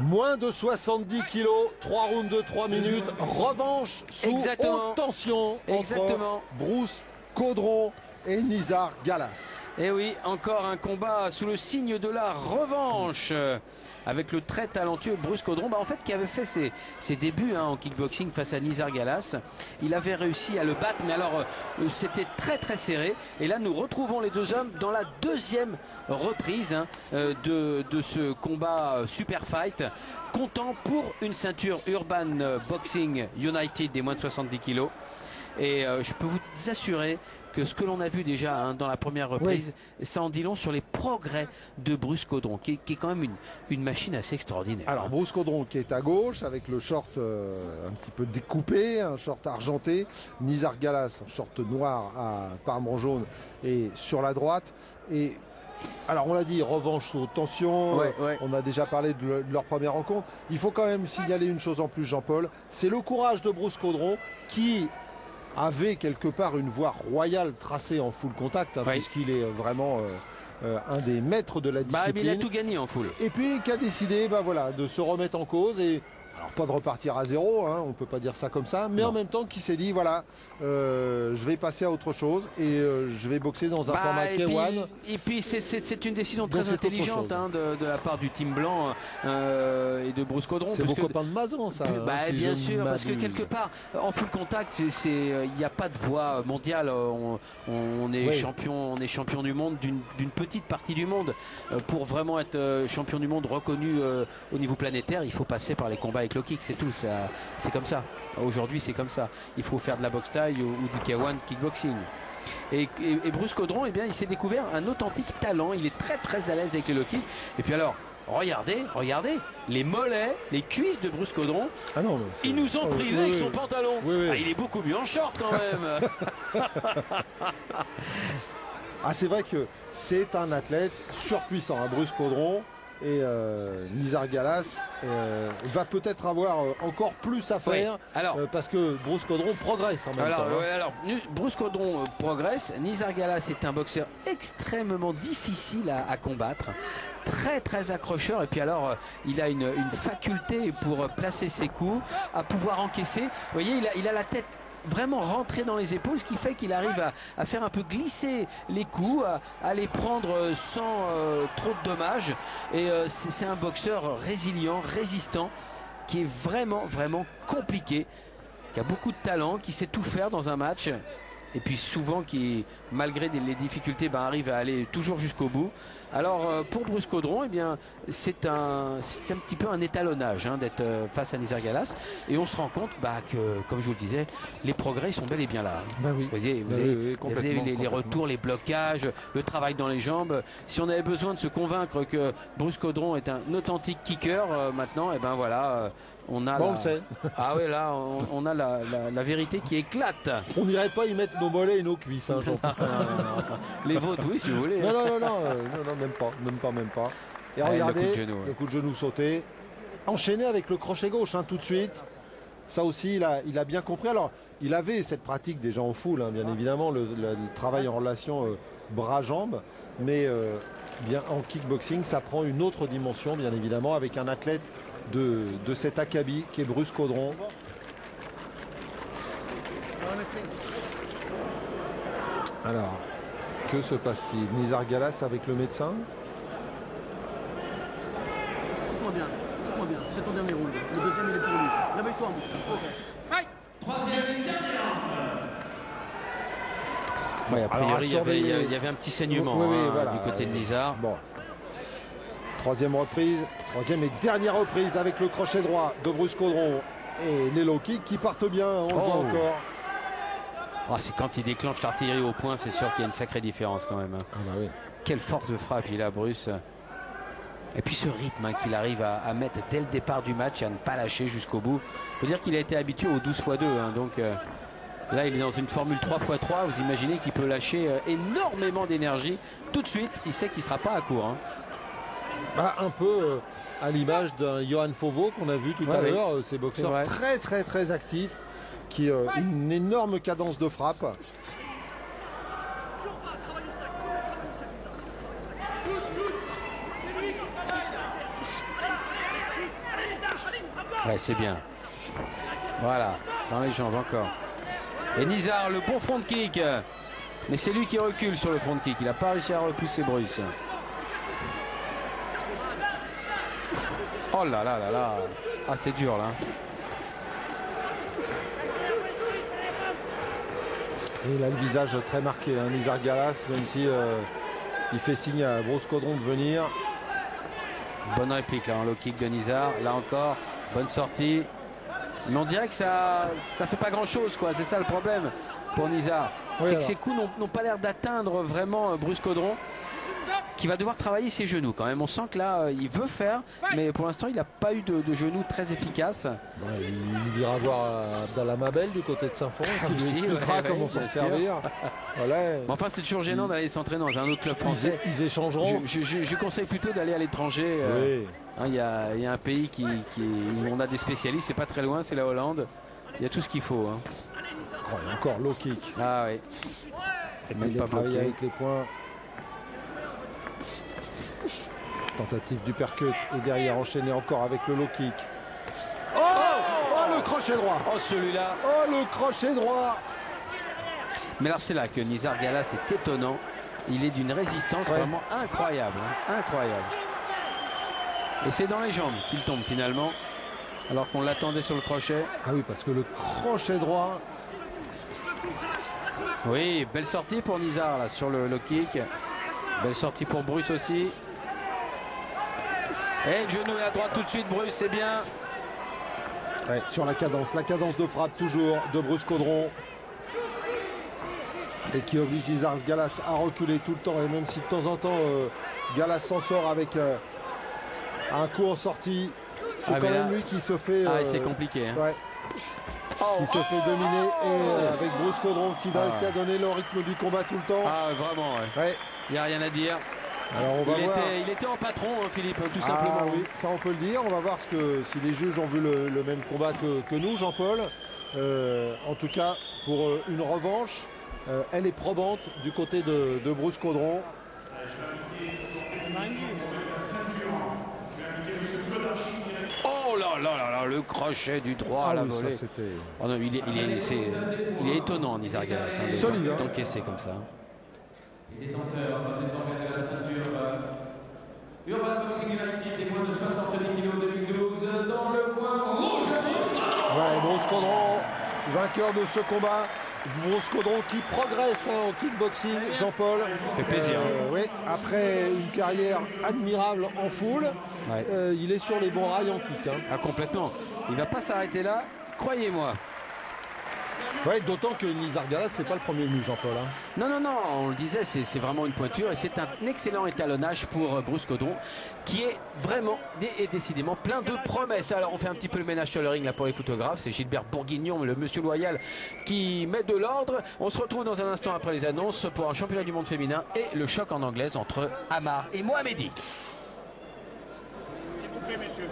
Moins de 70 kilos, 3 rounds de 3 minutes, revanche sous haute tension entre Bruce Caudron et Nizar Galas. Et oui, encore un combat sous le signe de la revanche avec le très talentueux Bruce Caudron, en fait qui avait fait ses débuts en kickboxing face à Nizar Galas. Il avait réussi à le battre, mais alors c'était très très serré. Et là nous retrouvons les deux hommes dans la deuxième reprise de ce combat super fight, comptant pour une ceinture Urban Boxing United des moins de 70 kilos. Et je peux vous assurer que ce que l'on a vu déjà dans la première reprise, ça en dit long sur les progrès de Bruce Caudron, qui est quand même une machine assez extraordinaire. Alors Bruce Caudron qui est à gauche avec le short un petit peu découpé, un short argenté. Nizar Galas, un short noir à parement jaune et sur la droite. Et alors on l'a dit, revanche sous tension, on a déjà parlé de leur première rencontre. Il faut quand même signaler une chose en plus, Jean-Paul, c'est le courage de Bruce Caudron qui avait quelque part une voie royale tracée en full contact, puisqu'il est vraiment un des maîtres de la discipline. Il a tout gagné en full. Et puis qui a décidé de se remettre en cause et alors pas de repartir à zéro, on ne peut pas dire ça comme ça, mais en même temps qui s'est dit je vais passer à autre chose et je vais boxer dans un format K1. Et puis c'est une décision très intelligente de la part du team blanc et de Bruce Caudron. C'est vos copains de Mazan, ça. Si bien sûr, parce que quelque part en full contact, il n'y a pas de voie mondiale. On est champion du monde d'une petite partie du monde. Pour vraiment être champion du monde reconnu au niveau planétaire, il faut passer par les combats avec low kick, c'est tout, c'est comme ça. Aujourd'hui c'est comme ça. Il faut faire de la boxe taille ou du K1 kickboxing. Et Bruce Caudron, il s'est découvert un authentique talent. Il est très très à l'aise avec les low kicks. Et puis alors, regardez les mollets, les cuisses de Bruce Caudron. Ils nous ont privés avec son pantalon. Il est beaucoup mieux en short quand même. C'est vrai que c'est un athlète surpuissant, Bruce Caudron. Et Nizar Galas va peut-être avoir encore plus à faire parce que Bruce Caudron progresse en même temps. Bruce Caudron progresse. Nizar Galas est un boxeur extrêmement difficile à combattre, très très accrocheur, et puis alors il a une faculté pour placer ses coups, à pouvoir encaisser. Vous voyez, il a la tête vraiment rentrer dans les épaules, ce qui fait qu'il arrive à faire un peu glisser les coups, à les prendre sans trop de dommages. Et c'est un boxeur résilient, résistant, qui est vraiment vraiment compliqué, qui a beaucoup de talent, qui sait tout faire dans un match, et puis souvent qui, malgré les difficultés, arrive à aller toujours jusqu'au bout. Alors pour Bruce Caudron, c'est un petit peu un étalonnage d'être face à Nizar Galas, et on se rend compte que, comme je vous le disais, les progrès sont bel et bien là. Vous avez les retours, les blocages, le travail dans les jambes. Si on avait besoin de se convaincre que Bruce Caudron est un authentique kicker, maintenant, on a on a la vérité qui éclate. On n'irait pas y mettre nos mollets et nos cuisses. Les vôtres, oui, si vous voulez. Non, même pas. Et regardez, le coup de genou sauté. Enchaîné avec le crochet gauche, tout de suite. Ça aussi, il a bien compris. Alors, il avait cette pratique déjà en full, bien évidemment, le travail en relation bras-jambes. Mais en kickboxing, ça prend une autre dimension, bien évidemment, avec un athlète de cet acabit qui est Bruce Caudron. Alors, que se passe-t-il? Nizar Galas avec le médecin. Tout bien, c'est ton dernier round. Le deuxième, il est pour lui. Réveille-toi, mon frère. Fight. Troisième et dernier round. A priori, il y avait un petit saignement du côté de Nizar. Troisième et dernière reprise avec le crochet droit de Bruce Caudron et les low kicks qui partent bien, on le voit encore. C'est quand il déclenche l'artillerie au point, c'est sûr qu'il y a une sacrée différence quand même. Quelle force de frappe il a, Bruce. Et puis ce rythme qu'il arrive à mettre dès le départ du match, à ne pas lâcher jusqu'au bout. Il faut dire qu'il a été habitué au 12x2, donc là il est dans une formule 3x3. Vous imaginez qu'il peut lâcher énormément d'énergie tout de suite. Il sait qu'il ne sera pas à court. Un peu à l'image d'un Johan Fauveau qu'on a vu tout à l'heure, ces boxeurs très très très actifs, qui ont une énorme cadence de frappe. Ouais, c'est bien. Voilà, dans les jambes encore. Et Nizar, le bon front kick. Mais c'est lui qui recule sur le front kick. Il n'a pas réussi à repousser Bruce. Oh là là là là. Ah, c'est dur là. Et il a le visage très marqué, hein, Nizar Galas, même si il fait signe à Bruce Caudron de venir. Bonne réplique là, en low kick de Nizar. Là encore, bonne sortie. Mais on dirait que ça fait pas grand chose, quoi. C'est ça le problème pour Nizar. Oui, c'est que ses coups n'ont pas l'air d'atteindre vraiment Bruce Caudron, qui va devoir travailler ses genoux quand même. On sent que là, il veut faire, mais pour l'instant, il n'a pas eu de genoux très efficaces. Ouais, il ira voir Abdallah Mabel du côté de Saint-Fond, qui lui expliquera comment s'en servir. Voilà. Mais enfin, c'est toujours gênant d'aller s'entraîner dans un autre club français. Ils échangeront. Je conseille plutôt d'aller à l'étranger. Oui. Il y a un pays où on a des spécialistes, c'est pas très loin, c'est la Hollande. Il y a tout ce qu'il faut. Hein. Oh, et encore low kick. Ah oui. Il est travaillé avec les poings. Tentative du percut et derrière enchaîné encore avec le low kick. Oh, le crochet droit. Oh, celui-là. Oh, le crochet droit. Mais alors c'est là que Nizar Galas est étonnant. Il est d'une résistance vraiment incroyable. Hein, incroyable. Et c'est dans les jambes qu'il tombe finalement. Alors qu'on l'attendait sur le crochet. Ah oui, parce que le crochet droit. Oui, belle sortie pour Nizar là, sur le low kick. Belle sortie pour Bruce aussi. Et le genou à droite tout de suite, Bruce, c'est bien. Ouais, sur la cadence de frappe toujours de Bruce Caudron. Et qui oblige Nizar Galas à reculer tout le temps. Et même si de temps en temps, Galas s'en sort avec un coup en sortie, c'est quand même lui qui se fait... c'est compliqué. Hein. Ouais. Qui se fait dominer et avec Bruce Caudron qui a donné le rythme du combat tout le temps. Ah, vraiment, ouais. Il n'y a rien à dire. Alors on va voir. Il était en patron, hein, Philippe, tout simplement. Oui, ça on peut le dire. On va voir si les juges ont vu le même combat que nous, Jean-Paul. En tout cas, pour une revanche, elle est probante du côté de Bruce Caudron. Oh là là là là, le crochet du droit à la volée. Oh non, il est étonnant, Nizar Galas, hein, d'encaisser comme ça. Détenteur désormais de la ceinture Urban Boxing United des moins de 70 kg 2012 dans le coin rouge. Ouais, Bruce Caudron, vainqueur de ce combat. Bruce Caudron qui progresse en kickboxing, Jean-Paul. Ça fait plaisir. Oui, après une carrière admirable en foule, il est sur les bons rails en kick. Hein. Ah, complètement. Il ne va pas s'arrêter là, croyez-moi. Ouais, d'autant que Nizar Galas, c'est pas le premier venu, Jean-Paul. Hein. Non, on le disait, c'est vraiment une pointure et c'est un excellent étalonnage pour Bruce Caudron qui est vraiment et décidément plein de promesses. Alors on fait un petit peu le ménage sur le ring là pour les photographes. C'est Gilbert Bourguignon, le monsieur loyal, qui met de l'ordre. On se retrouve dans un instant après les annonces pour un championnat du monde féminin et le choc en anglaise entre Amar et Mohamedi. S'il vous plaît, messieurs.